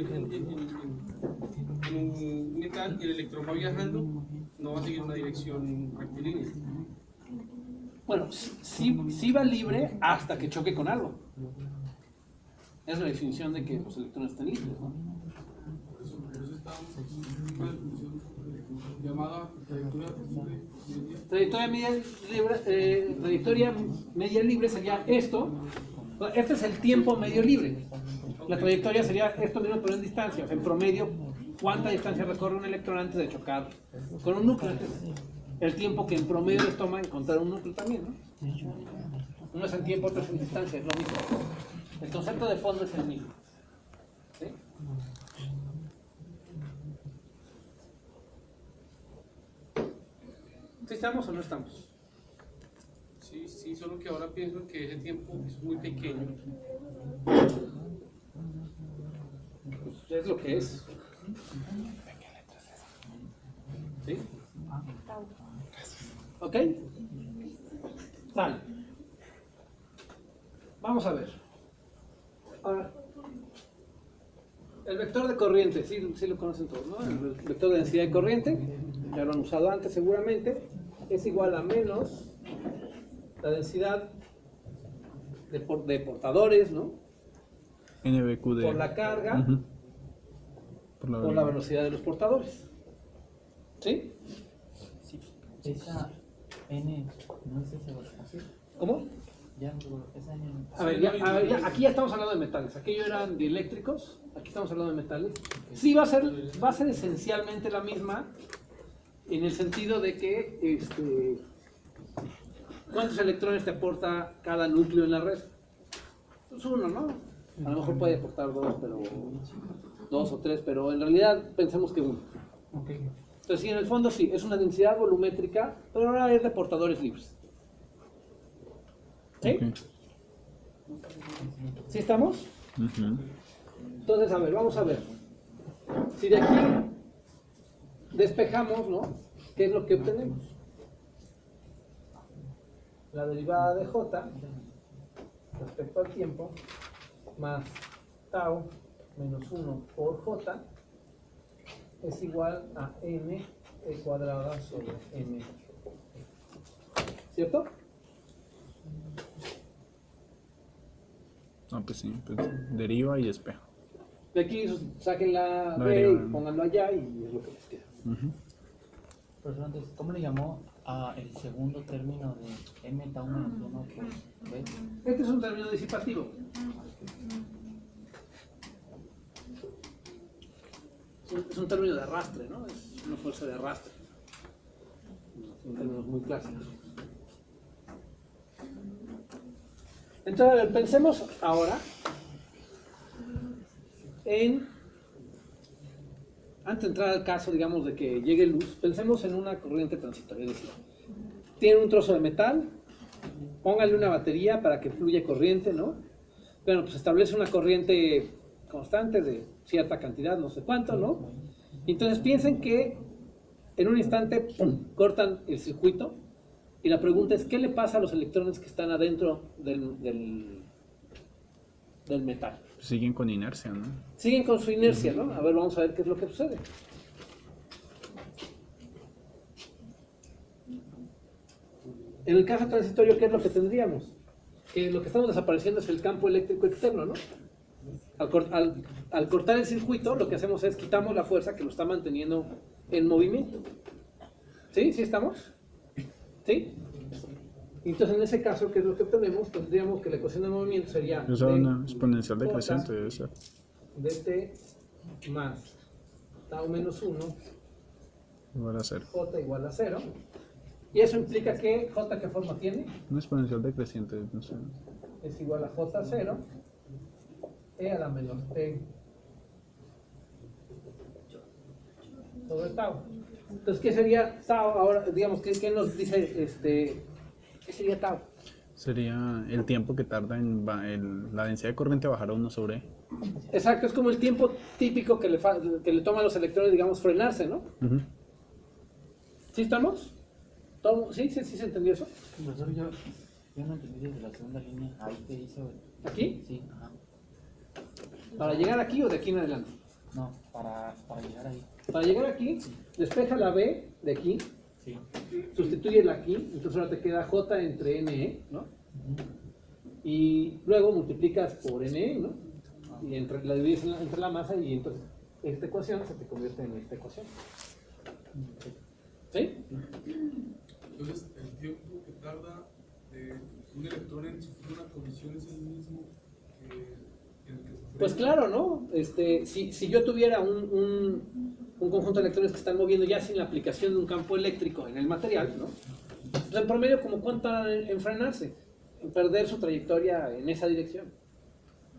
estoy en un metal y el electrón va viajando, no va a seguir una dirección rectilínea. Bueno, sí va libre hasta que choque con algo. Es la definición de que los electrones están libres, ¿no? Por eso está una definición llamada Trayectoria media libre, trayectoria media libre sería esto. Este es el tiempo medio libre. La trayectoria sería esto mismo pero en distancia. O sea, en promedio, ¿cuánta distancia recorre un electrón antes de chocar con un núcleo? El tiempo que en promedio les toma encontrar un núcleo también, ¿no? Uno es en tiempo, otro es en distancia, es lo mismo. El concepto de fondo es el mismo. ¿Sí? ¿Sí estamos o no estamos? Sí, sí, solo que ahora pienso que ese tiempo es muy pequeño. Pues es lo que es. ¿Sí? ¿Ok? Vale. Vamos a ver. Ahora, el vector de corriente, sí lo conocen todos, ¿no? El vector de densidad de corriente, ya lo han usado antes seguramente, es igual a menos la densidad de portadores, ¿no? NBQD. Por la carga, por la velocidad de los portadores. ¿Sí? Sí. Esa N no es esa bastante. ¿Cómo? Ya, esa N. A ver, ya, aquí ya estamos hablando de metales. Aquello eran dieléctricos, aquí estamos hablando de metales. Sí, va a ser esencialmente la misma, en el sentido de que ¿cuántos electrones te aporta cada núcleo en la red? Pues uno, ¿no? A lo mejor puede aportar dos o tres, pero en realidad pensemos que uno. Entonces, sí, en el fondo sí, es una densidad volumétrica, pero ahora es de portadores libres. ¿Sí? Okay. ¿Sí estamos? Entonces, a ver, vamos a ver. Si de aquí despejamos, ¿no? ¿Qué es lo que obtenemos? La derivada de J respecto al tiempo más tau menos 1 por J es igual a m cuadrada sobre m. ¿Cierto? No, pues sí, pues deriva y despeja. De aquí saquen la La B deriva. y pónganlo allá y es lo que les queda. Pero antes, ¿cómo le llamó a el segundo término de M tau menos 1 por B? Este es un término disipativo. Es un término de arrastre, ¿no? Es una fuerza de arrastre. Son términos muy clásicos. Entonces, a ver, pensemos ahora antes de entrar al caso, digamos, de que llegue luz, pensemos en una corriente transitoria. Es decir, tiene un trozo de metal, póngale una batería para que fluya corriente, ¿no? Bueno, pues establece una corriente constante de cierta cantidad, no sé cuánto, ¿no? Entonces piensen que en un instante, ¡pum!, cortan el circuito y la pregunta es, ¿qué le pasa a los electrones que están adentro del metal? Siguen con inercia, ¿no? Siguen con su inercia, ¿no? A ver, vamos a ver qué es lo que sucede. En el caso transitorio, ¿qué es lo que tendríamos? Que lo que estamos desapareciendo es el campo eléctrico externo, ¿no? Al cortar el circuito, lo que hacemos es quitamos la fuerza que lo está manteniendo en movimiento. ¿Sí? ¿Sí estamos? ¿Sí? Entonces, en ese caso, ¿qué es lo que obtenemos? Tendríamos que la ecuación de movimiento sería Es una exponencial decreciente, debe ser. dt más tau menos 1 Igual a 0. J igual a 0. Y eso implica que J, ¿qué forma tiene? Una exponencial decreciente, no sé. Es igual a J0 E a la menos T sobre tau. Entonces, ¿qué sería tau? Ahora, digamos, ¿qué nos dice qué sería tau? Sería el tiempo que tarda en la densidad de corriente a bajar a 1 sobre E. Exacto, es como el tiempo típico que le toma a los electrones, digamos, frenarse, ¿no? ¿Sí estamos? ¿Sí se entendió eso? Profesor, yo no entendí desde la segunda línea. Ahí te hizo. ¿Aquí? Sí, ajá. ¿Para llegar aquí o de aquí en adelante? No, para llegar ahí. Para llegar aquí, despeja la B de aquí, Sí. sustitúyela aquí, entonces ahora te queda J entre NE, ¿no? Y luego multiplicas por NE, ¿no? Y la divides entre la masa y entonces esta ecuación se te convierte en esta ecuación. ¿Sí? Entonces, el tiempo que tarda un electrón en sufrir una colisión es el mismo que el que sufre. Pues claro, ¿no? Si yo tuviera un conjunto de electrones que están moviendo ya sin la aplicación de un campo eléctrico en el material, ¿no? Pues en promedio, ¿como cuánto tardan en frenarse? En perder su trayectoria en esa dirección.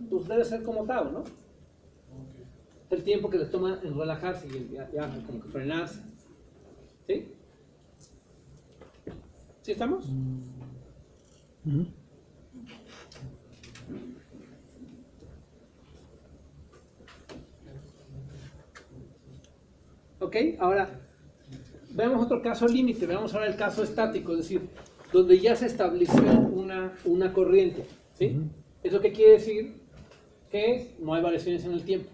Pues debe ser como tau, ¿no? Okay. El tiempo que les toma en relajarse y ya como que frenarse. ¿Sí? ¿Sí estamos? Ujú. Ok, ahora veamos otro caso límite, veamos ahora el caso estático, es decir, donde ya se estableció una corriente. ¿Sí? ¿Eso qué quiere decir? Que no hay variaciones en el tiempo,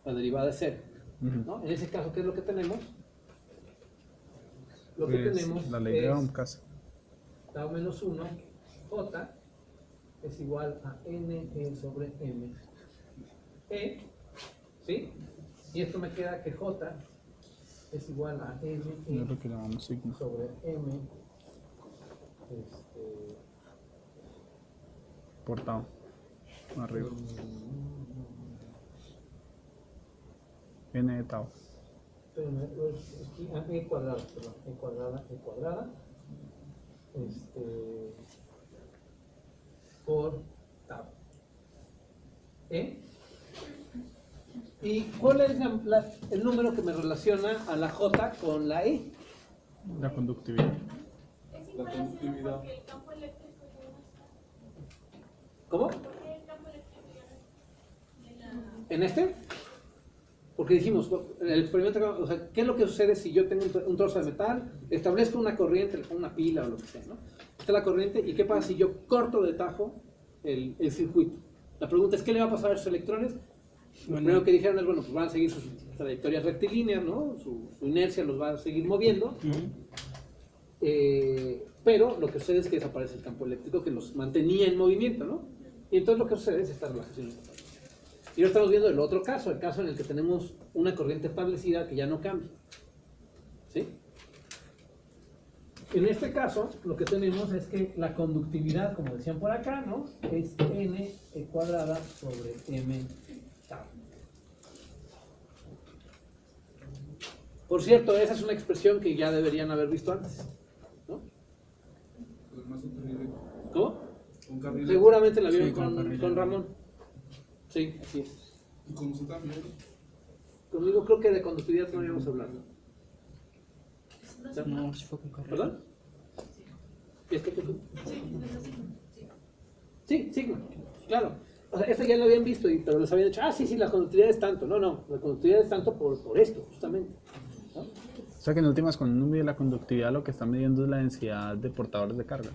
la derivada es cero. ¿No? En ese caso, ¿qué es lo que tenemos? Lo que Pues, tenemos la ley de es Ohm casi. tau menos 1, J es igual a NE sobre M. E, ¿sí? Y esto me queda que J es igual a Es NE lo que llamamos sigma. sobre M Por tau. Arriba. N de tau. E cuadrada, perdón, E cuadrada, por tau. ¿Eh? ¿Y cuál es el número que me relaciona a la J con la E? La conductividad. Es igual a cero porque el campo eléctrico ya no está. ¿Cómo? ¿Por qué el campo eléctrico ya no está? ¿En este? Porque dijimos, el experimento, o sea, ¿qué es lo que sucede si yo tengo un trozo de metal, establezco una corriente, le pongo una pila o lo que sea, ¿no? Esta es la corriente, ¿y qué pasa si yo corto de tajo el circuito? La pregunta es, ¿qué le va a pasar a esos electrones? Lo primero que dijeron es, bueno, pues van a seguir sus trayectorias rectilíneas, ¿no? Su inercia los va a seguir moviendo, pero lo que sucede es que desaparece el campo eléctrico que los mantenía en movimiento, ¿no? Y entonces lo que sucede es esta relajación. Y ahora estamos viendo el otro caso, el caso en el que tenemos una corriente establecida que ya no cambia. ¿Sí? En este caso, lo que tenemos es que la conductividad, como decían por acá, ¿no? Es N cuadrada sobre M tau. Por cierto, esa es una expresión que ya deberían haber visto antes, ¿no? Además, un carril, ¿Cómo? un carril. Seguramente la vieron Sí, con carril. con Ramón. Sí, así es. Y con usted también. Conmigo creo que de conductividad no habíamos hablado. No, si fue con carrera. ¿Perdón? ¿Y es que qué fue? Sí, sigma, claro. O sea, esto ya lo habían visto, pero les habían dicho, sí, la conductividad es tanto. No, la conductividad es tanto por esto, justamente. ¿No? O sea que en últimas, cuando uno mide la conductividad, lo que está midiendo es la densidad de portadores de carga.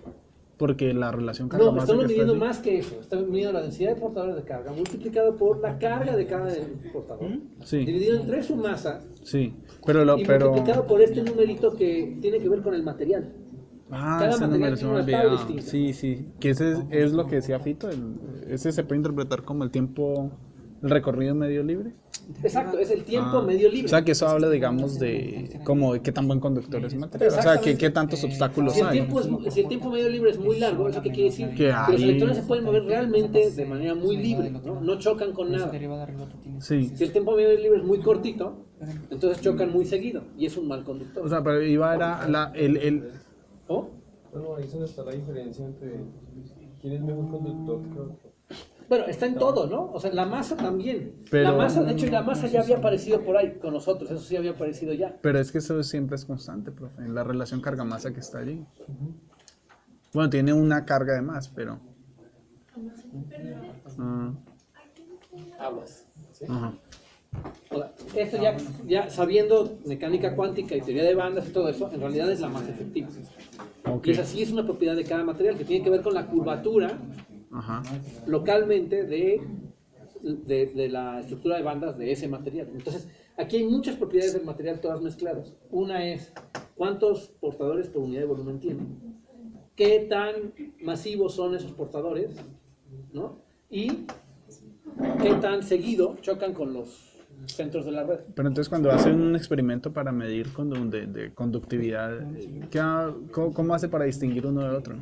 Porque la relación No, carga-masa estamos que está midiendo allí- más que eso. Estamos midiendo la densidad de portadores de carga multiplicado por la carga de cada portador. Sí, Dividido entre su masa sí. Pero y multiplicado por este numerito que tiene que ver con el material. Cada ese material número se tiene me una tabla olvidaba. distinta. Sí, sí. Que ese es lo que decía Fito. Ese se puede interpretar como el tiempo, el recorrido medio libre. Exacto, es el tiempo medio libre. O sea que eso habla, digamos, de como de qué tan buen conductor es el material. O sea, que qué tantos obstáculos Si el, hay. si el tiempo medio libre es muy largo, ¿eso qué quiere decir? Que los hay- electrones se pueden mover realmente de manera muy libre, ¿no? No chocan con nada. Sí. Si el tiempo medio libre es muy cortito, entonces chocan muy seguido y es un mal conductor. O sea, pero iba era ¿Oh? Bueno, ahí es donde está la diferencia entre quién es mejor conductor que otro. Bueno, está en todo, ¿no? O sea, la masa también. Pero- La masa, de hecho, la masa ya había aparecido por ahí con nosotros, eso sí había aparecido ya. Pero es que eso siempre es constante, profe, en la relación carga-masa que está allí. Bueno, tiene una carga de más, pero... Ah, Aguas. ajá. O sea, esto ya sabiendo mecánica cuántica y teoría de bandas y todo eso, en realidad es la masa efectiva. Ok. Y esa sí es una propiedad de cada material que tiene que ver con la curvatura Ajá. localmente de de la estructura de bandas de ese material. Entonces, aquí hay muchas propiedades del material todas mezcladas. Una es cuántos portadores por unidad de volumen tiene, qué tan masivos son esos portadores, ¿no? Y qué tan seguido chocan con los centros de la red. Pero entonces cuando hacen un experimento para medir de conductividad, ¿cómo hace para distinguir uno del otro?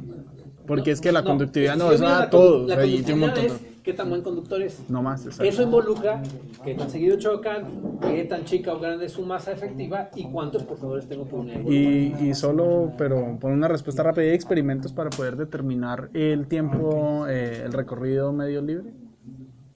Porque es que la conductividad no es a todos. La O sea, y tiene un conductividad montón es qué tan buen conductor es. no más, exacto. Eso involucra qué tan seguido chocan, qué tan chica o grande es su masa efectiva y cuántos portadores tengo por unidad de volumen. Y solo, pero por una respuesta rápida, ¿hay experimentos para poder determinar el tiempo, el recorrido medio libre?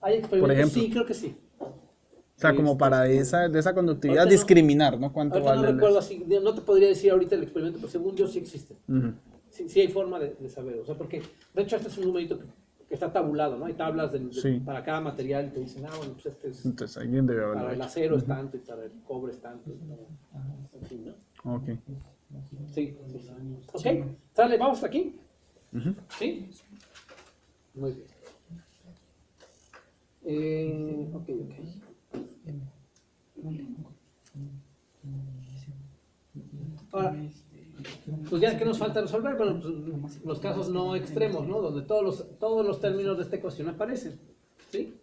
¿Hay experimentos? ejemplo. Sí, creo que sí. O sea, como para de esa conductividad Ahorita no- discriminar, ¿no? ¿Cuánto Ahorita no vale? recuerdo así, no te podría decir ahorita el experimento, pero según yo sí existe. Ujú. Sí hay forma de saber, o sea, porque de hecho este es un numerito que está tabulado, ¿no? Hay tablas Sí. para cada material y te dicen, bueno, pues este es Entonces alguien debe para haberlo el hecho. acero es tanto y para el cobre es tanto. En fin, ¿no? Ok. Sí. Ok, sale, vamos hasta aquí. Ujú. ¿Sí? Muy bien. Ok. Ahora, pues ya que nos falta resolver, bueno, pues, los casos no extremos, ¿no? Donde todos los términos de esta ecuación aparecen, ¿sí?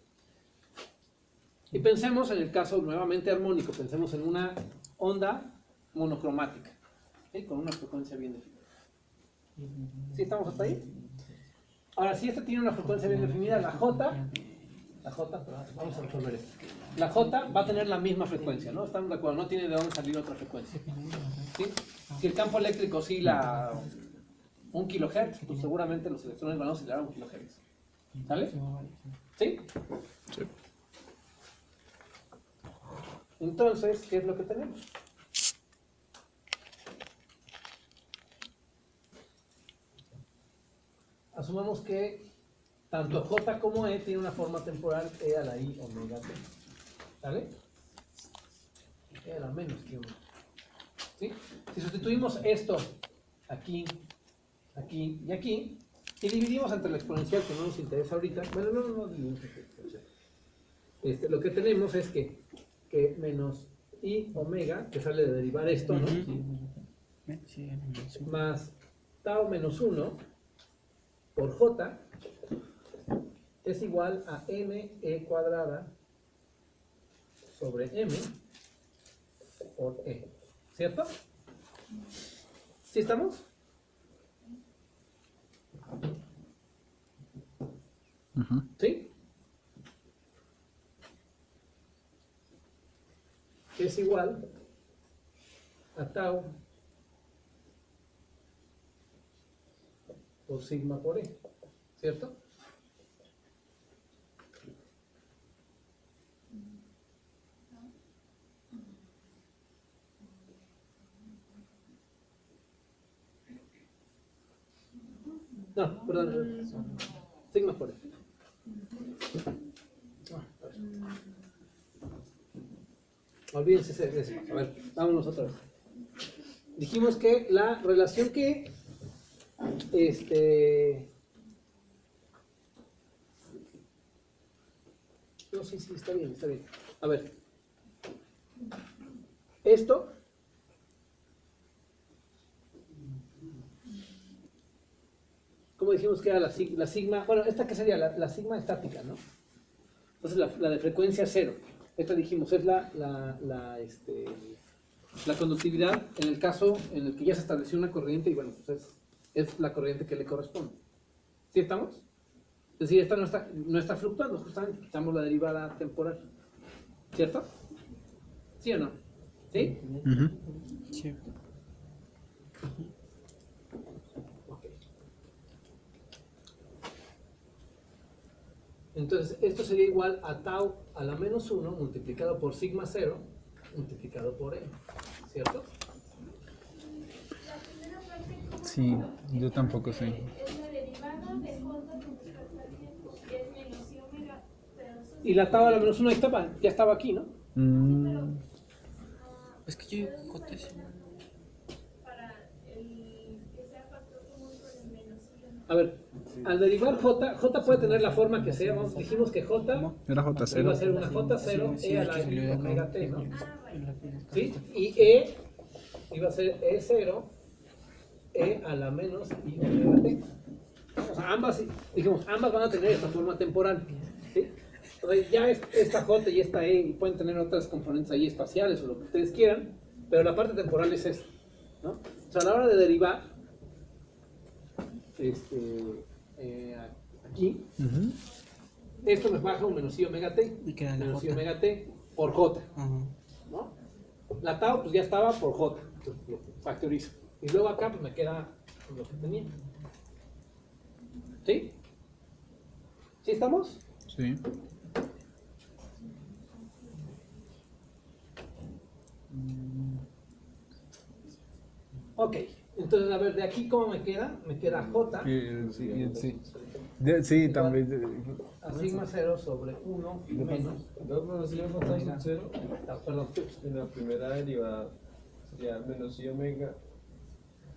Y pensemos en el caso nuevamente armónico, pensemos en una onda monocromática, ¿sí? Con una frecuencia bien definida. ¿Sí estamos hasta ahí? Ahora, si esta tiene una frecuencia bien definida, la J, vamos a resolver esto. La J va a tener la misma frecuencia, ¿no? Estamos de acuerdo, no tiene de dónde salir otra frecuencia. ¿Sí? Si el campo eléctrico oscila 1 kHz, pues seguramente los electrones van a oscilar a 1 kHz. ¿Sale? ¿Sí? Sí. Entonces, ¿qué es lo que tenemos? Asumamos que tanto J como E tiene una forma temporal E a la I omega T. ¿Sale? E a la menos que 1. ¿Sí? Si sustituimos esto aquí, aquí y aquí, y dividimos entre la exponencial que no nos interesa ahorita, bueno, no dividimos entre la exponencial. Lo que tenemos es que menos I omega, que sale de derivar esto, ¿no? Más tau menos 1 por J es igual a NE cuadrada sobre M por E. ¿Cierto? ¿Sí estamos? Ujú. ¿Sí? Es igual a tau por sigma por E. ¿Cierto? No, perdón. Sigma por E. Olvídense de eso. A ver, vámonos otra vez. Dijimos que la relación que no, sí, está bien, está bien. A ver. Esto ¿cómo dijimos que era la sigma? Bueno, esta que sería la sigma estática, ¿no? Entonces la de frecuencia cero. Esta dijimos es la conductividad en el caso en el que ya se estableció una corriente y bueno, pues es la corriente que le corresponde. ¿Sí estamos? Es decir, esta no está fluctuando, justamente quitamos la derivada temporal. ¿Cierto? ¿Sí o no? ¿Sí? Ujú. Sí. Ok. Entonces, esto sería igual a tau a la menos 1 multiplicado por sigma 0 multiplicado por e. ¿Cierto? La primera parte, Sí, yo tampoco sé. es la derivada de J con respecto al tiempo, que es menos I omega, pero eso Y la tau a la menos 1 ya estaba aquí, ¿no? Mm, Es que yo cotejo. para el que sea factor común con el menos I omega. A ver, al derivar J puede tener la forma que sea. Vamos, dijimos que J Era iba a J0. ser una J0 E a la I omega T, ¿no? Ah, bueno. ¿Sí? Y E iba a ser E0 E a la menos I omega T. O sea, ambas van a tener esta forma temporal. ¿Sí? Entonces, ya esta J y esta E y pueden tener otras componentes ahí espaciales o lo que ustedes quieran, pero la parte temporal es esta, ¿no? O sea, a la hora de derivar, aquí, Ujú. esto me baja un menos I omega T, Y queda la menos I J. omega T por J, Ajá. ¿no? La tau pues ya estaba por J, entonces lo factorizo. Y luego acá pues me queda lo que tenía. ¿Sí? ¿Sí estamos? Sí. Ok, entonces a ver, de aquí ¿cómo me queda? Me queda J Sí, también. a sigma 0 sobre 1 menos, No, pero si le falta un cero, perdón, en la primera derivada sería menos I omega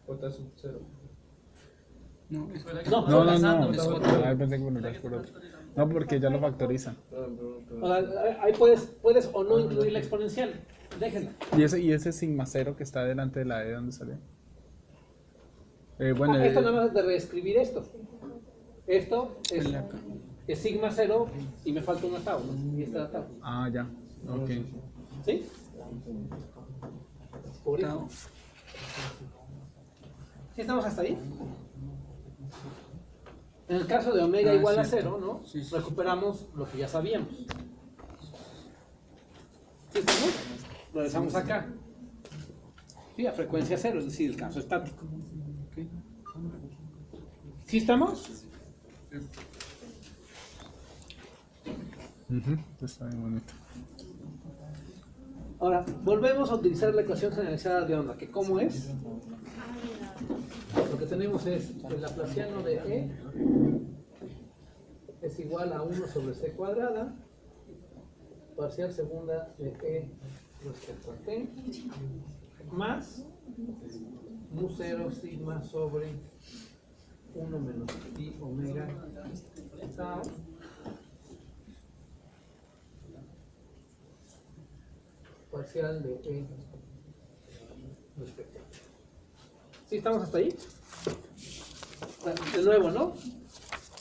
J sub 0. No, No. Ay, pensé que me lo das por otro. No, porque ya lo factoriza. o sea, ahí puedes o no incluir la exponencial, déjenla. ¿Y ese sigma 0 que está delante de la E, dónde sale? Bueno, Esto nada más es de reescribir esto. Esto es sigma 0 y me falta una tau, ¿no? Y esta es la tau. ya. Ok. ¿Sí? Por eso. ¿Sí estamos hasta ahí? En el caso de omega igual a 0, ¿no? Sí. Recuperamos lo que ya sabíamos. ¿Sí estamos? Lo dejamos acá. Sí, a frecuencia 0, es decir, el caso estático. ¿Sí estamos? Ujú, está bien bonito. Ahora, volvemos a utilizar la ecuación generalizada de onda, que ¿cómo es? Lo que tenemos es el laplaciano de E es igual a 1 sobre C cuadrada, parcial segunda de E respecto a T, más mu 0 sigma sobre 1 menos I omega tau parcial de E respecto a T. ¿Sí estamos hasta ahí? De nuevo, ¿no?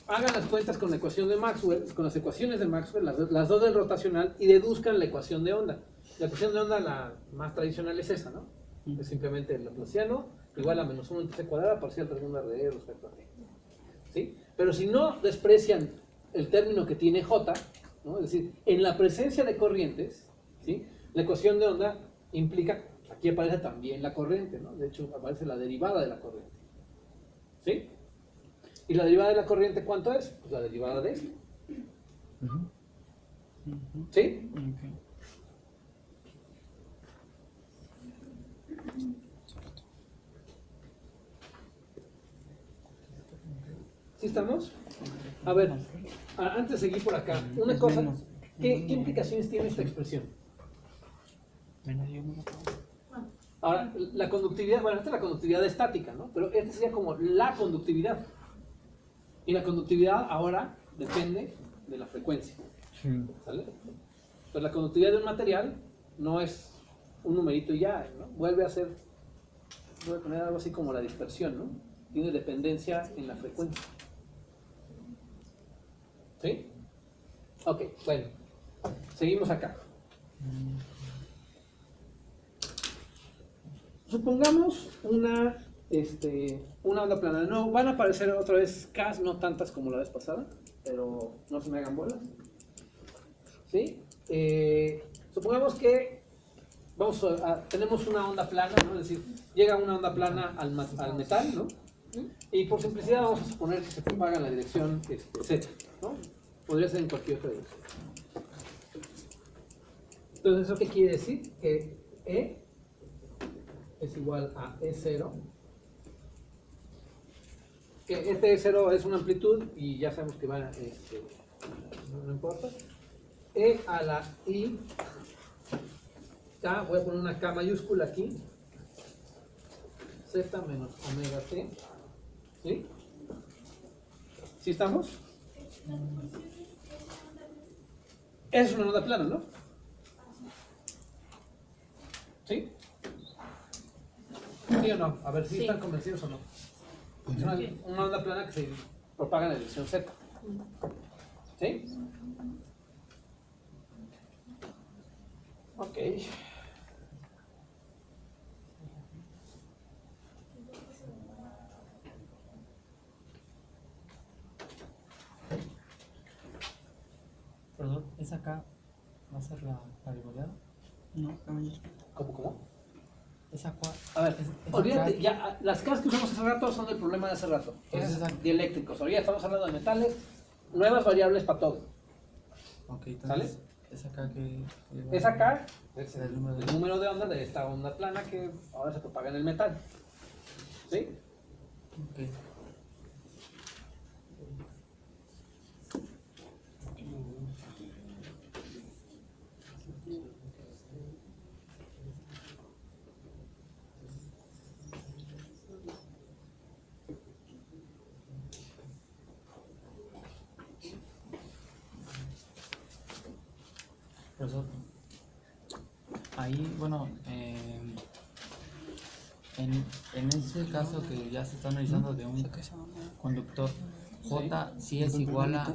Hagan las cuentas con la ecuación de Maxwell, con las ecuaciones de Maxwell, las dos del rotacional, y deduzcan la ecuación de onda. La ecuación de onda, la más tradicional, es esa, ¿no? Es simplemente el laplaciano igual a menos 1 entre C cuadrada parcial segunda de E respecto a T. ¿Sí? Pero si no desprecian el término que tiene J, ¿no? Es decir, en la presencia de corrientes, ¿sí? La ecuación de onda implica, aquí aparece también la corriente, ¿no? De hecho, aparece la derivada de la corriente. ¿Sí? ¿Y la derivada de la corriente cuánto es? Pues la derivada de esto. ¿Sí? ¿Sí estamos? A ver, antes de seguir por acá, una cosa, ¿qué implicaciones tiene esta expresión? Ahora, la conductividad, bueno, esta es la conductividad estática, ¿no? Pero esta sería como la conductividad. Y la conductividad ahora depende de la frecuencia. ¿Sale? Pues la conductividad de un material no es un numerito y ya, ¿no? Vuelve a ser, voy a poner algo así como la dispersión, ¿no? Tiene dependencia en la frecuencia. ¿Sí? Ok, bueno. Seguimos acá. Supongamos una onda plana. No, van a aparecer otra vez Ks, no tantas como la vez pasada, pero no se me hagan bolas. ¿Sí? Supongamos que tenemos una onda plana, ¿no? Es decir, llega una onda plana al metal, ¿no? Y por simplicidad vamos a suponer que se propaga en la dirección Z, ¿no? Podría ser en cualquier otra dirección. Entonces, ¿eso qué quiere decir? Que E es igual a E0. Que este E0 es una amplitud y ya sabemos que va, no importa. E a la I, K, voy a poner una K mayúscula aquí. Z menos omega T. ¿Sí? ¿Sí estamos? Es una onda plana, ¿no? ¿Sí? ¿Sí o no? A ver si Sí. están convencidos o no. Es una onda plana que se propaga en la dirección Z. ¿Sí? Ok. Perdón, ¿esa acá va a ser la riboleada? No, caballero. ¿Cómo? Esa acá. A ver, esa olvídate, acá- ya, las casas que usamos hace rato son del problema de hace rato. Pues Esas esa- dieléctricos. Ahorita estamos hablando de metales, nuevas variables para todo. Ok, entonces. ¿Sale? Esa acá que. Es acá, es El número de- el número de onda de esta onda plana que ahora se propaga en el metal. ¿Sí? Ok. Profesor, ahí, bueno, en ese caso que ya se está analizando de un conductor, J sí es igual a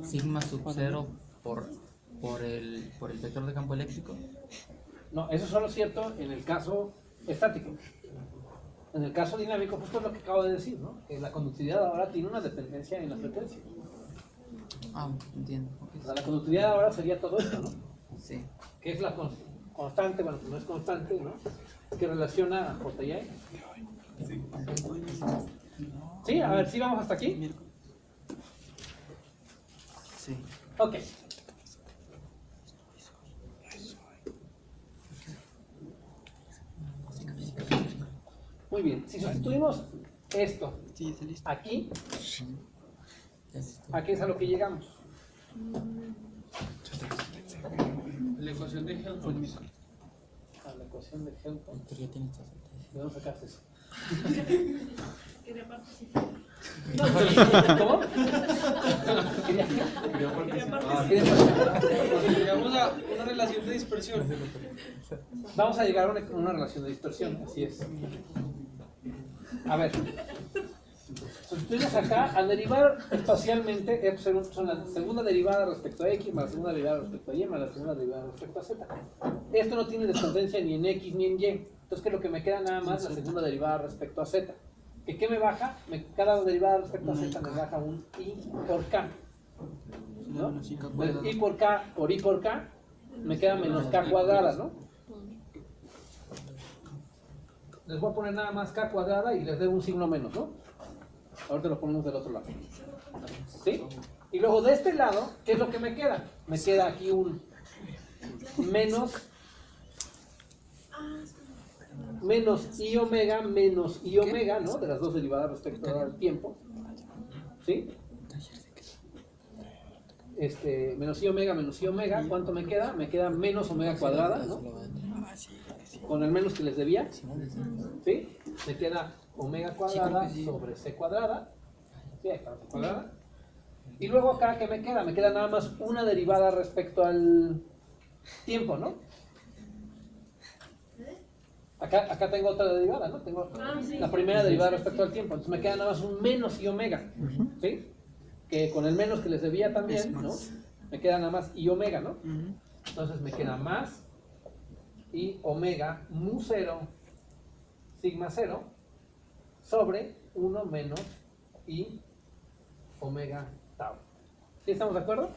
sigma sub 0 por el vector de campo eléctrico. No, eso es solo cierto en el caso estático. En el caso dinámico, justo es lo que acabo de decir, ¿no? Que la conductividad ahora tiene una dependencia en la frecuencia. Ah, entiendo. O sea, la conductividad ahora sería todo esto, ¿no? Sí. Que es la constante, bueno, que no es constante, ¿no? Que relaciona a J y a E. ¿Sí? A ver, ¿sí vamos hasta aquí? Sí. Ok. Muy bien, si sustituimos esto Sí, está listo. aquí, Ya está. aquí es a lo que llegamos. La ecuación de Helmholtz. A la ecuación de Helmholtz. Víctor ya tiene estas notas. ¿De dónde sacaste eso? Quería participar. ¿Cómo? Quería Quería participar. participar. Llegamos a una relación de dispersión. Vamos a llegar a una relación de dispersión, así es. A ver, sustituimos acá, al derivar espacialmente, son la segunda derivada respecto a X, más la segunda derivada respecto a Y, más la segunda derivada respecto a Z. Esto no tiene descendencia ni en X ni en Y, entonces que lo que me queda nada más la segunda derivada respecto a Z. ¿Qué me baja? Cada derivada respecto a Z me baja un I por K. ¿No? Entonces, I por K por I por K me queda menos K cuadrada, ¿no? Les voy a poner nada más K cuadrada y les debo un signo menos, ¿no? Ahorita lo ponemos del otro lado. ¿Sí? Y luego de este lado, ¿qué es lo que me queda? Me queda aquí un menos I omega menos I omega, ¿no? De las dos derivadas respecto al tiempo. ¿Sí? Menos I omega, ¿cuánto me queda? Me queda menos omega cuadrada, ¿no? Con el menos que les debía. ¿Sí? Me queda omega cuadrada sobre C cuadrada. ¿Sí? Ahí está C cuadrada. Y luego acá, ¿qué me queda? Me queda nada más una derivada respecto al tiempo, ¿no? Acá tengo otra derivada, ¿no? Tengo la primera derivada respecto al tiempo. Entonces me queda nada más un menos I omega. ¿Sí? Que con el menos que les debía también, ¿no? Me queda nada más I omega, ¿no? Entonces me queda más I omega mu 0 sigma 0 sobre 1 menos I omega tau. ¿Sí estamos de acuerdo?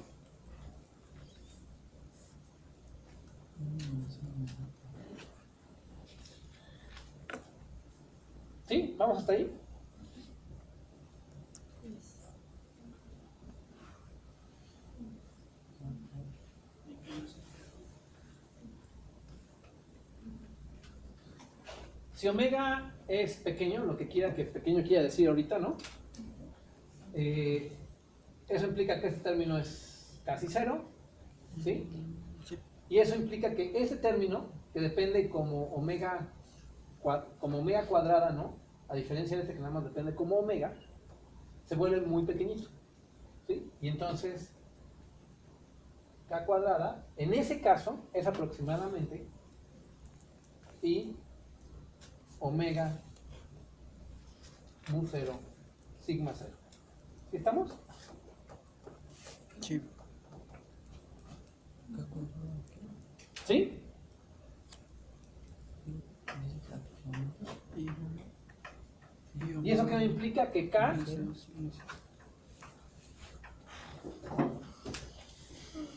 ¿Sí? ¿Vamos hasta ahí? Si omega es pequeño, lo que quiera que pequeño quiera decir ahorita, ¿no? Eso implica que este término es casi cero, ¿sí? Y eso implica que ese término, que depende como omega cuadrada, ¿no? A diferencia de este que nada más depende como omega, se vuelve muy pequeñito, ¿sí? Y entonces, K cuadrada, en ese caso, es aproximadamente I omega mu 0 sigma 0. ¿Sí estamos? Sí. ¿Sí? ¿Y eso qué implica? Que K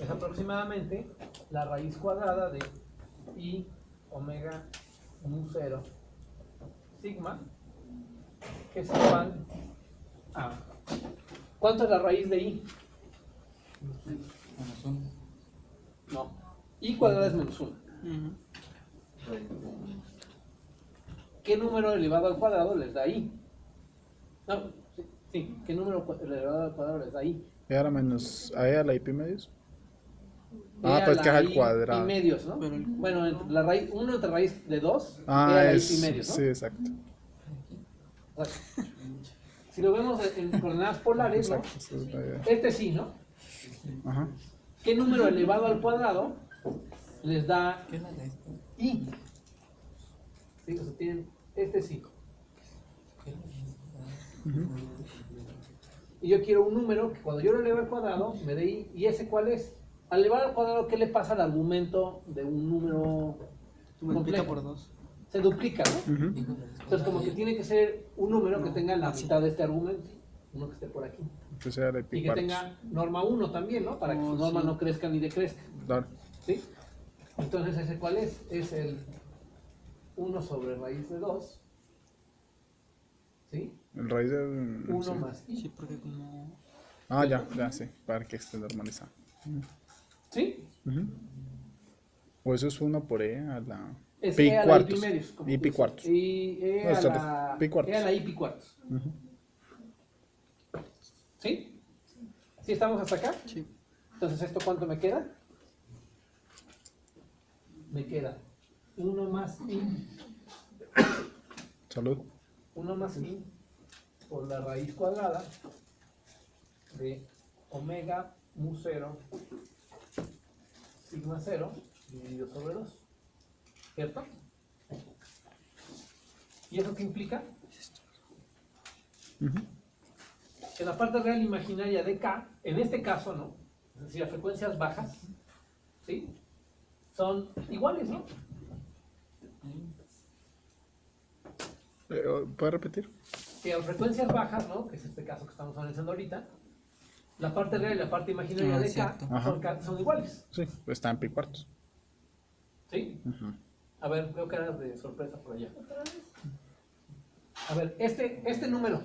es aproximadamente la raíz cuadrada de I omega mu 0 sigma, que es igual a... ¿Cuánto es la raíz de I? Menos uno. No. I cuadrada es menos 1. Ujú. ¿Qué número elevado al cuadrado les da I? No, sí. ¿Qué número elevado al cuadrado les da I? ¿Y ahora menos a la IP medios? E Ah, a pues la que es al I cuadrado. y medios, ¿no? Pero el- Bueno, la raíz, uno entre raíz de 2 y Ah, a la I es. y medios, ¿no? Sí, exacto. O sea, si lo vemos en coordenadas polares, ¿no? Exacto. Esa es la idea. Este sí, ¿no? Ajá. ¿Qué número elevado al cuadrado les da ¿Qué es la de esto? I? Sí, o sea, tienen este sí. Y yo quiero un número que cuando yo lo elevo al cuadrado me dé I. ¿Y ese cuál es? Al elevar al cuadrado, ¿qué le pasa al argumento de un número Se multiplica complejo? por 2. Se duplica, ¿no? Ujú. Entonces como que tiene que ser un número que tenga la mitad de este argumento. Uno que esté por aquí. Entonces era la IP Y que cuartos. tenga norma 1 también, ¿no? Para que su Oh, norma sí. no crezca ni decrezca. Claro. ¿Sí? Entonces, ¿ese cuál es? Es el 1 sobre raíz de 2. ¿Sí? El raíz de. 1 sí. más I. Sí, porque como... Ah, ya, sí. Para que esté normalizado. ¿Sí? Ujú. O eso es 1 por E a la. Es pi E a la I cuartos. pi medios. como Y tú pi dices. cuartos. Y E No, a está la, pi cuartos. E a la I pi cuartos. Ujú. ¿Sí? ¿Sí estamos hasta acá? Sí. Entonces, ¿esto cuánto me queda? Me queda 1 más I. Salud. 1 más I por la raíz cuadrada de omega mu 0 sigma 0 dividido sobre 2. ¿Cierto? ¿Y eso qué implica? Ujú. Que la parte real imaginaria de K, en este caso, ¿no? Es decir, a frecuencias bajas, ¿sí? Son iguales, ¿no? ¿Puedes repetir? Que a frecuencias bajas, ¿no? Que es este caso que estamos analizando ahorita, la parte real y la parte imaginaria Ah, de K cierto. son iguales, Sí, está en pi cuartos. ¿sí? Ujú. A ver, veo caras de sorpresa por allá. A ver, este número,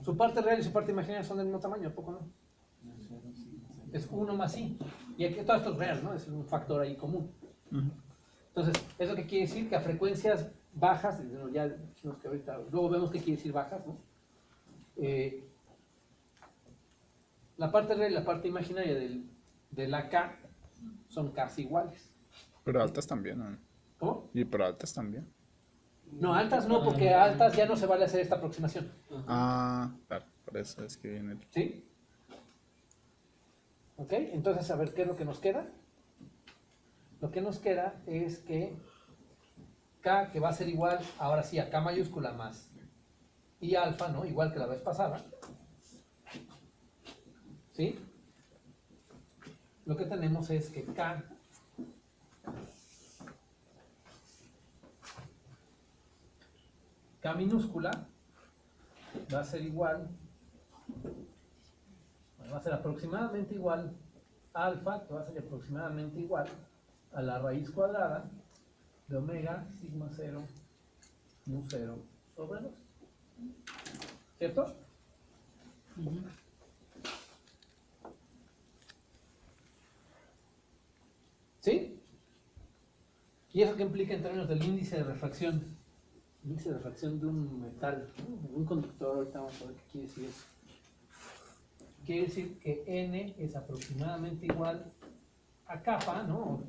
su parte real y su parte imaginaria son del mismo tamaño, ¿a poco no? Es 1 más I. Y aquí todo esto es real, ¿no? Es un factor ahí común. Ujú. Entonces, ¿eso qué quiere decir? Que a frecuencias bajas, bueno, ya dijimos que ahorita, luego vemos qué quiere decir bajas, ¿no? La parte real y la parte imaginaria de la K son casi iguales. Pero altas también, ¿no? ¿Cómo? Y pero altas también. No, altas no, porque a altas ya no se vale hacer esta aproximación. Ah, claro, por eso es que viene el. ¿Sí? ¿Ok? Entonces, a ver, ¿qué es lo que nos queda? Lo que nos queda es que K, que va a ser igual, ahora sí, a K mayúscula más I alfa, ¿no? Igual que la vez pasada. ¿Sí? Lo que tenemos es que K minúscula va a ser igual, bueno, va a ser aproximadamente igual a alfa, que va a ser aproximadamente igual a la raíz cuadrada de omega sigma 0 mu 0 sobre 2. ¿Cierto? ¿Sí? ¿Y eso qué implica en términos del índice de refracción? Índice de refracción de un metal, ¿no? Un conductor, ahorita vamos a ver qué quiere decir eso. Quiere decir que N es aproximadamente igual a kappa, ¿no?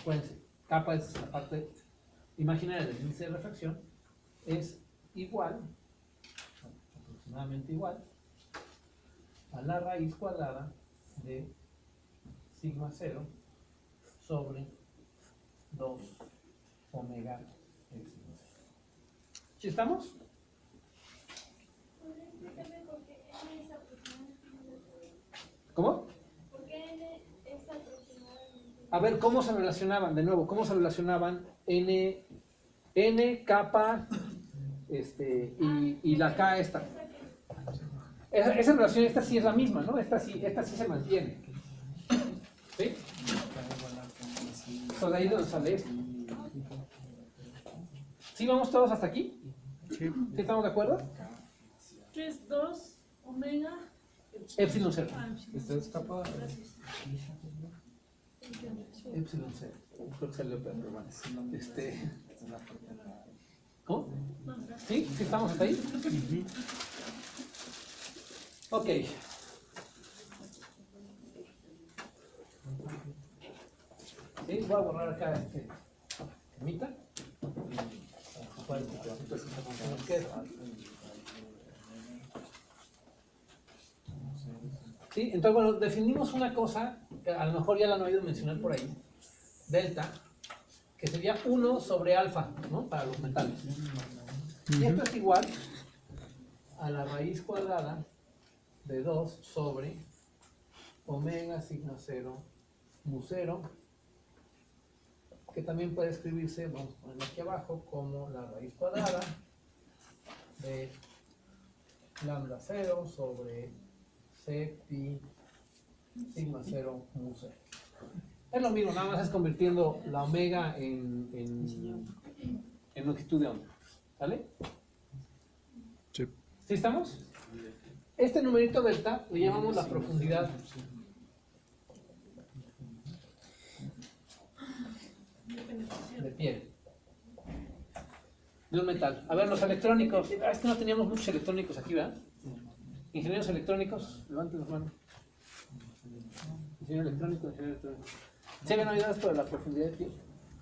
Acuérdense, kappa es la parte imaginaria del índice de refracción, es igual aproximadamente igual a la raíz cuadrada de sigma 0 sobre 2 omega epsilon 0. ¿Sí estamos? Explícame por qué n es aproximadamente. ¿Cómo? ¿Por qué n es aproximadamente? A ver, ¿cómo se relacionaban? De nuevo, ¿cómo se relacionaban n kappa y la k esta? Esa relación, esta sí es la misma, ¿no? Esta sí se mantiene. ¿Sí? Pues de ahí donde sale esto. ¿Sí vamos todos hasta aquí? ¿Sí estamos de acuerdo? ¿Qué es 2 omega? Epsilon 0. Esta es capa. Epsilon 0. Creo que salió peor, pero bueno. ¿Cómo? ¿Sí? ¿Sí estamos hasta ahí? Ok. Sí, voy a borrar acá temita. Sí, entonces bueno, definimos una cosa que a lo mejor ya la han oído mencionar por ahí, delta, que sería 1 sobre alfa, ¿no? Para los metales. Y esto es igual a la raíz cuadrada de 2 sobre omega sigma 0 mu 0, que también puede escribirse, vamos a ponerlo aquí abajo, como la raíz cuadrada de lambda 0 sobre c pi sigma 0 mu 0. Es lo mismo, nada más es convirtiendo la omega en longitud de onda. ¿Vale? Sí. ¿Sí estamos? Este numerito delta le llamamos la profundidad de piel de un metal. A ver, los electrónicos. Es que no teníamos muchos electrónicos aquí, ¿verdad? Ingenieros electrónicos, levanten las manos. Ingeniero electrónico, ingeniero electrónico. ¿Se habían oído esto de la profundidad de piel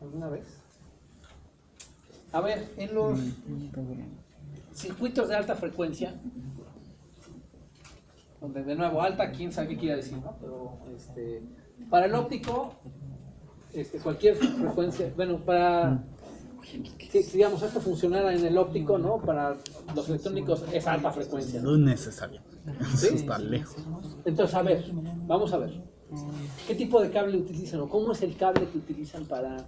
alguna vez? A ver, en los circuitos de alta frecuencia, donde de nuevo alta, quién sabe qué quiere decir, ¿no? Pero para el óptico, cualquier frecuencia, bueno, para que digamos esto funcionara en el óptico, ¿no? Para los electrónicos es alta frecuencia. No es necesario. Eso está lejos. Entonces, a ver, vamos a ver. ¿Qué tipo de cable utilizan o cómo es el cable que utilizan para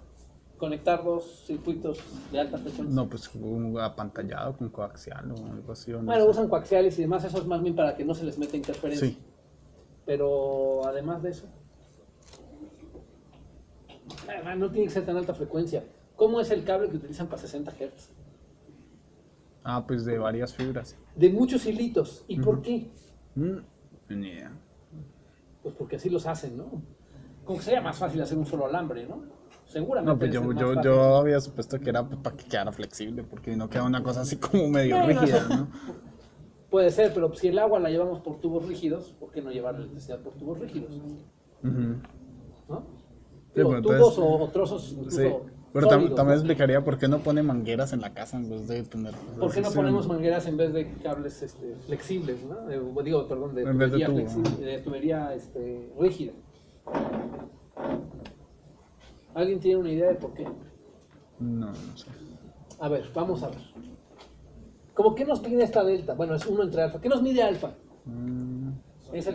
conectar dos circuitos de alta frecuencia? No, pues un apantallado con coaxial o algo así. O no Bueno, sé. usan coaxiales y demás, eso es más bien para que no se les meta interferencia. Sí. Pero además de eso, no tiene que ser tan alta frecuencia. ¿Cómo es el cable que utilizan para 60 Hz? Ah, pues de varias fibras. De muchos hilitos. ¿Y por qué? Ni idea. Pues porque así los hacen, ¿no? Como que sería más fácil hacer un solo alambre, ¿no? Seguramente. No, pues debe ser más fácil. yo había supuesto que era pues, para que quedara flexible, porque si no queda una cosa así como medio Bueno, rígida, eso- ¿no? Puede ser, pero si el agua la llevamos por tubos rígidos, ¿por qué no llevar electricidad por tubos rígidos? Ujú. ¿No? Sí, Digo, pero tubos entonces- o trozos incluso Sí. Pero sólidos, también ¿no? explicaría por qué no pone mangueras en la casa en vez de tener... ¿Por qué no sí, ponemos mangueras en vez de cables flexibles, ¿no? Digo, perdón, de En vez de tubería, tubo, flexible, de tubería rígida. ¿Alguien tiene una idea de por qué? No, no sé. A ver, vamos a ver. ¿Cómo qué nos mide esta delta? Bueno, es 1 entre alfa. ¿Qué nos mide alfa? Es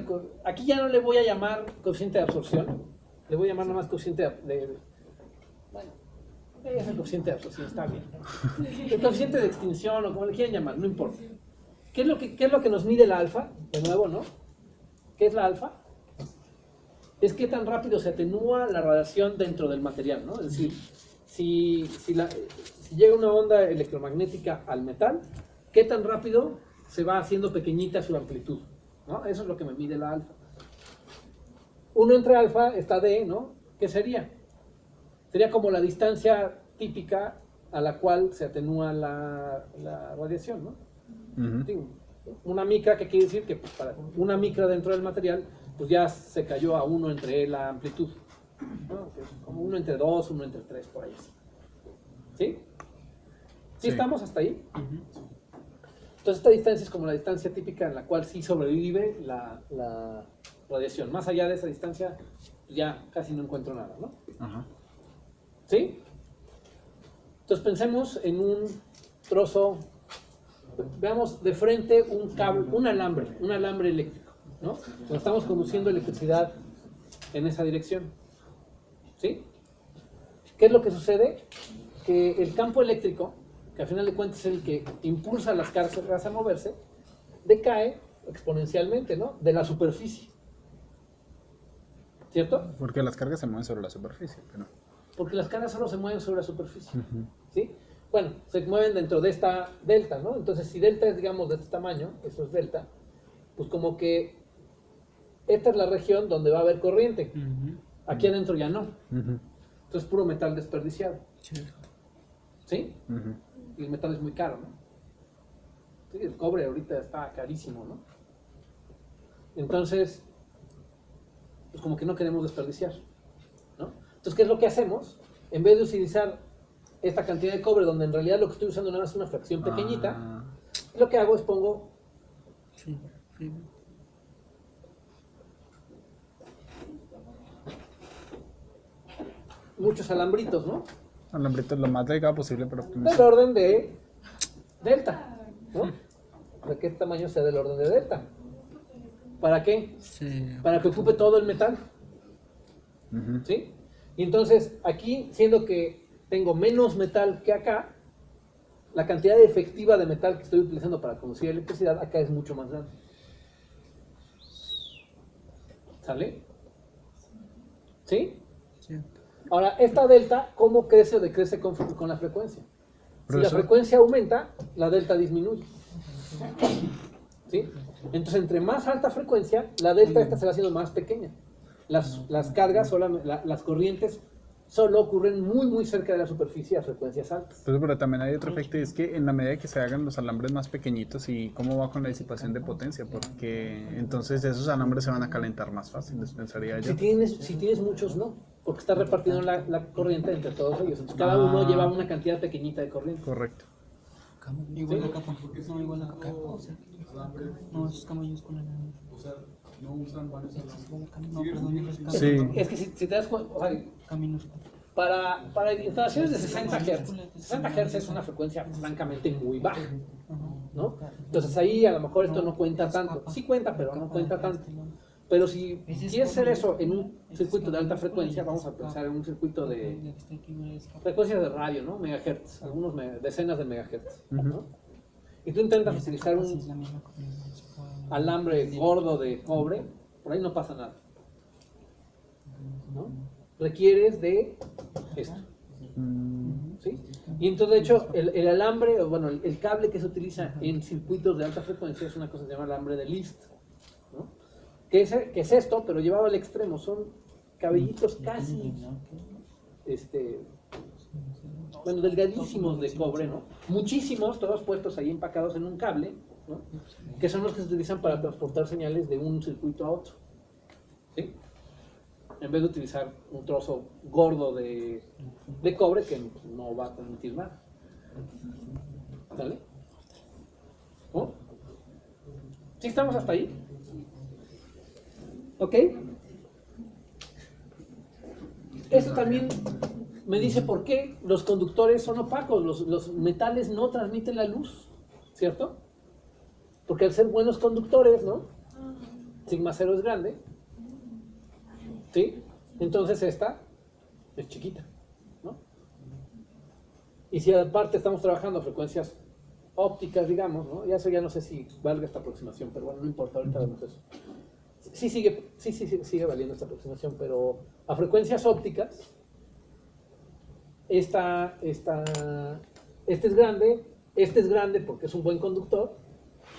aquí ya no le voy a llamar coeficiente de absorción. Le voy a llamar nada más coeficiente bueno, es el coeficiente de absorción, está bien. El coeficiente de extinción o como le quieran llamar, no importa. ¿Qué es lo que nos mide la alfa? De nuevo, ¿no? ¿Qué es la alfa? Es qué tan rápido se atenúa la radiación dentro del material, ¿no? Es decir, si llega una onda electromagnética al metal, ¿qué tan rápido se va haciendo pequeñita su amplitud? ¿No? Eso es lo que me mide la alfa. 1 entre alfa está D, ¿no? ¿Qué sería? Sería como la distancia típica a la cual se atenúa la radiación, ¿no? Ujú. Digo, una micra, que quiere decir que pues, para una micra dentro del material, pues ya se cayó a 1 entre la amplitud, ¿no? Que es como 1 entre 2, 1 entre 3, por ahí así. ¿Sí? ¿Sí Sí. estamos hasta ahí? Entonces esta distancia es como la distancia típica en la cual sí sobrevive la radiación. Más allá de esa distancia, ya casi no encuentro nada, ¿no? Ajá. ¿Sí? Entonces pensemos en un trozo, veamos de frente un cable, un alambre eléctrico, ¿no? Entonces estamos conduciendo electricidad en esa dirección. ¿Sí? ¿Qué es lo que sucede? Que el campo eléctrico, que al final de cuentas es el que impulsa las cargas a moverse, decae exponencialmente, ¿no? De la superficie. ¿Cierto? Porque las cargas se mueven sobre la superficie, pero... Porque las cargas solo se mueven sobre la superficie. ¿Sí? Bueno, se mueven dentro de esta delta, ¿no? Entonces, si delta es, digamos, de este tamaño, eso es delta, pues como que esta es la región donde va a haber corriente. Aquí adentro ya no. Entonces, puro metal desperdiciado. ¿Sí? Y el metal es muy caro, ¿no? Sí, el cobre ahorita está carísimo, ¿no? Entonces, pues como que no queremos desperdiciar, ¿no? Entonces, ¿qué es lo que hacemos? En vez de utilizar esta cantidad de cobre, donde en realidad lo que estoy usando nada más es una fracción pequeñita, lo que hago es pongo muchos alambritos, ¿no? Alambrito lo más delgado posible para Del optimizar. orden de delta, ¿no? ¿De qué tamaño sea del orden de delta? ¿Para qué? Sí. Para que ocupe todo el metal. ¿Sí? Y entonces aquí, siendo que tengo menos metal que acá, la cantidad efectiva de metal que estoy utilizando para conducir electricidad acá es mucho más grande. ¿Sale? ¿Sí? Sí. Ahora, esta delta, ¿cómo crece o decrece con la frecuencia? Si la Profesor. frecuencia aumenta, la delta disminuye. ¿Sí? Entonces, entre más alta frecuencia, la delta esta se va haciendo más pequeña. Las cargas, las corrientes, solo ocurren muy, muy cerca de la superficie a frecuencias altas. Pero también hay otro efecto, y es que en la medida que se hagan los alambres más pequeñitos, y cómo va con la disipación de potencia, porque entonces esos alambres se van a calentar más fácil, les pensaría yo. Si tienes muchos, no, porque está repartiendo la corriente entre todos ellos. Entonces, cada uno lleva una cantidad pequeñita de corriente. Correcto. Igual la capa. Porque No, igual la capa. alambre, No, esos camellos con el... o sea, no usan varios alambres. No, perdón, los camellos. Sí. Es que si te das cuenta, o sea, Caminos. para instalaciones de 60 Hz, 60 Hz es una frecuencia francamente muy baja, ¿no? Entonces ahí a lo mejor esto no cuenta tanto. Sí cuenta, pero no cuenta tanto. Pero si quieres hacer eso en un circuito de alta frecuencia, vamos a pensar en un circuito de frecuencias de radio, ¿no? Megahertz, decenas de megahertz, ¿no? Y tú intentas utilizar un alambre gordo de cobre, por ahí no pasa nada, ¿no? Requieres de esto, ¿sí? Y entonces, de hecho, el alambre, bueno, el cable que se utiliza en circuitos de alta frecuencia es una cosa que se llama alambre de Liszt, ¿no? Que es esto, pero llevado al extremo, son cabellitos casi, bueno, delgadísimos de cobre, ¿no? Muchísimos, todos puestos ahí empacados en un cable, ¿no? Que son los que se utilizan para transportar señales de un circuito a otro, ¿sí? En vez de utilizar un trozo gordo de cobre que no va a permitir nada. ¿Sale? ¿Cómo? ¿Sí estamos hasta ahí? ¿Ok? Eso también me dice por qué los conductores son opacos, los metales no transmiten la luz, ¿cierto? Porque al ser buenos conductores, ¿no? Sigma 0 es grande, ¿sí? Entonces esta es chiquita, ¿no? Y si aparte estamos trabajando a frecuencias ópticas, digamos, ¿no? Ya eso ya no sé si valga esta aproximación, pero bueno, no importa, ahorita vemos eso. Sí sigue valiendo esta aproximación, pero a frecuencias ópticas, este es grande porque es un buen conductor,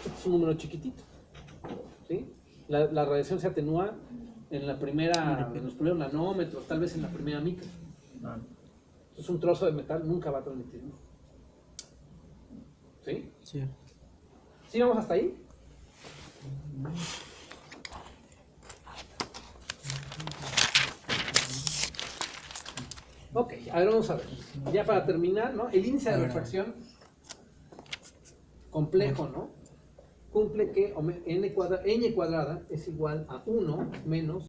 este es un número chiquitito, ¿sí? La radiación se atenúa en los primeros nanómetros, tal vez en la primera micra. Entonces un trozo de metal nunca va a transmitir luz. ¿Sí? Sí. ¿Sí vamos hasta ahí? Ok, a ver, vamos a ver. Ya para terminar, ¿no? El índice de refracción complejo, ¿no? Cumple que n cuadrada es igual a 1 menos